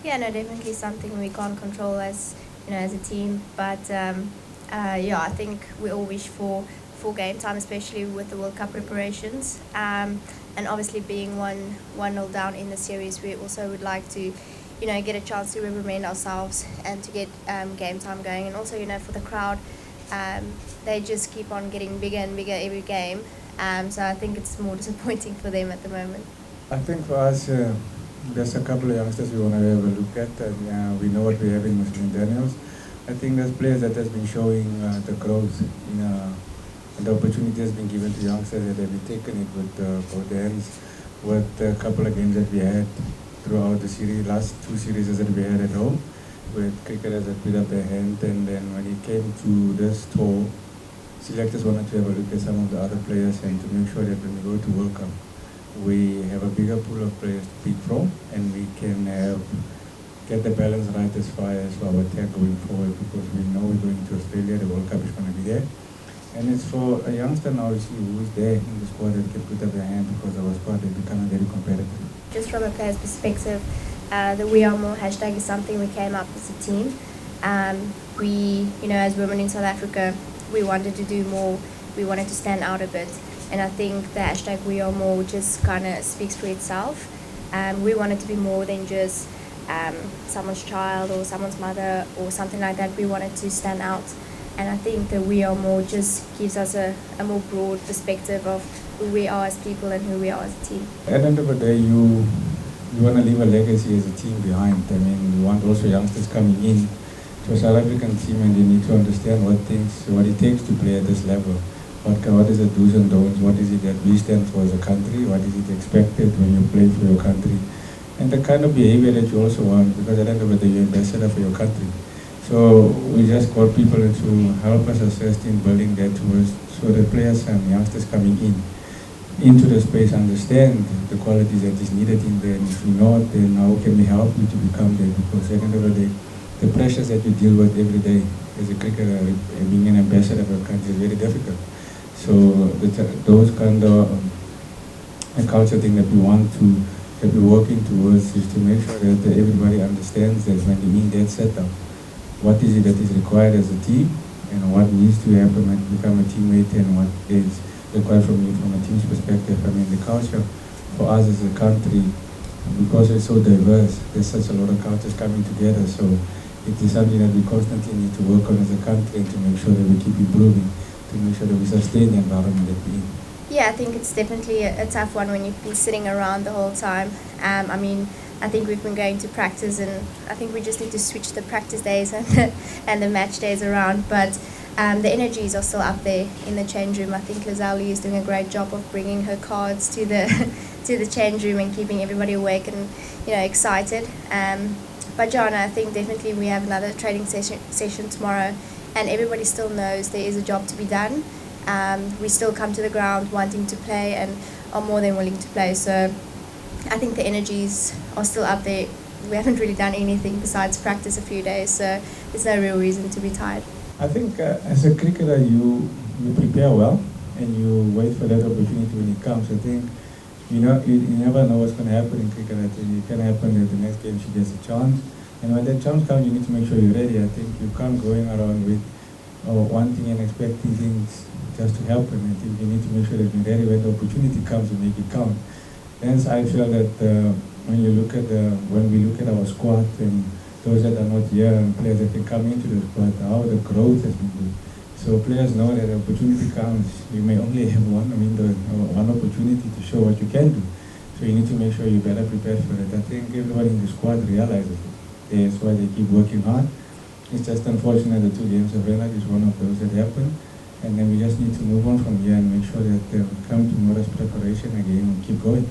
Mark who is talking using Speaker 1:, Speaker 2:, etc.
Speaker 1: Yeah, no, definitely something we can't control as as a team. But yeah, I think we all wish for game time, especially with the World Cup preparations. And obviously, being one nil down in the series, we also would like to, get a chance to remain ourselves and to get game time going. And also, for the crowd, they just keep on getting bigger and bigger every game. So I think it's more disappointing for them at the moment.
Speaker 2: I think for us, there's a couple of youngsters we want to have a look at, and we know what we have in Muslim Daniels. I think there's players that has been showing the growth, and the opportunity has been given to youngsters that have been taken it with Proteas, with a couple of games that we had throughout the series, last two series that we had at home, with cricketers that put up their hand, and then when it came to this tour, selectors wanted to have a look at some of the other players and to make sure that when we go to World Cup, we have a bigger pool of players to pick from, and we can get the balance right as far as our attack going forward, because we know we're going to Australia, the World Cup is going to be there. And it's for a youngster now to see who's there in the squad that can put up their hand, because our squad is becoming very competitive.
Speaker 1: Just from a player's perspective, the We Are More hashtag is something we came up as a team. We, as women in South Africa, we wanted to do more, we wanted to stand out a bit. And I think the hashtag We Are More just kind of speaks for itself. We wanted to be more than just someone's child or someone's mother or something like that. We wanted to stand out. And I think the We Are More just gives us a more broad perspective of who we are as people and who we are as a team.
Speaker 2: At the end of the day, you want to leave a legacy as a team behind. I mean, you want also youngsters coming in to a South African team, and they need to understand what it takes to play at this level. What is the do's and don'ts? What is it that we stand for as a country? What is it expected when you play for your country? And the kind of behavior that you also want, because at the end of the day, you're ambassador for your country. So we just got people to help us assist in building that towards, so the players and youngsters coming into the space understand the qualities that is needed in there. And if you not, then how can we help you to become there? Because at the end of the day, the pressures that you deal with every day as a cricketer, being an ambassador for a country is very difficult. So those kind of a culture thing that we're working towards is to make sure that everybody understands that when you're in that setup, what is it that is required as a team, and what needs to happen when you become a teammate, and what is required from you from a team's perspective. I mean, the culture for us as a country, because it's so diverse, there's such a lot of cultures coming together, so it is something that we constantly need to work on as a country, and to make sure that we keep improving, to make sure that we sustain the environment that we're in.
Speaker 1: Yeah, I think it's definitely a tough one when you've been sitting around the whole time. I think we've been going to practice, and I think we just need to switch the practice days and the match days around. But the energies are still up there in the change room. I think Lazali is doing a great job of bringing her cards to the to the change room and keeping everybody awake and excited. But Jana, I think definitely we have another training session tomorrow, and everybody still knows there is a job to be done. We still come to the ground wanting to play and are more than willing to play. So I think the energies are still up there. We haven't really done anything besides practice a few days, so there's no real reason to be tired.
Speaker 2: I think as a cricketer, you prepare well, and you wait for that opportunity when it comes. I think you never know what's going to happen in cricket. I think it can happen that the next game she gets a chance, and when that chance comes, you need to make sure you're ready. I think you can't going around with wanting and expecting things just to happen. I think you need to make sure that you're ready when the opportunity comes, you make it count. Hence, I feel that when we look at our squad and those that are not here and players that can come into the squad, how the growth has been good. So players know that the opportunity comes. You may only have one window or one opportunity to show what you can do. So you need to make sure you're better prepared for it. I think everybody in the squad realizes it. That's why they keep working hard. It's just unfortunate the 2 games of Vela is one of those that happened. And then we just need to move on from here and make sure that we come tomorrow's preparation again and keep going.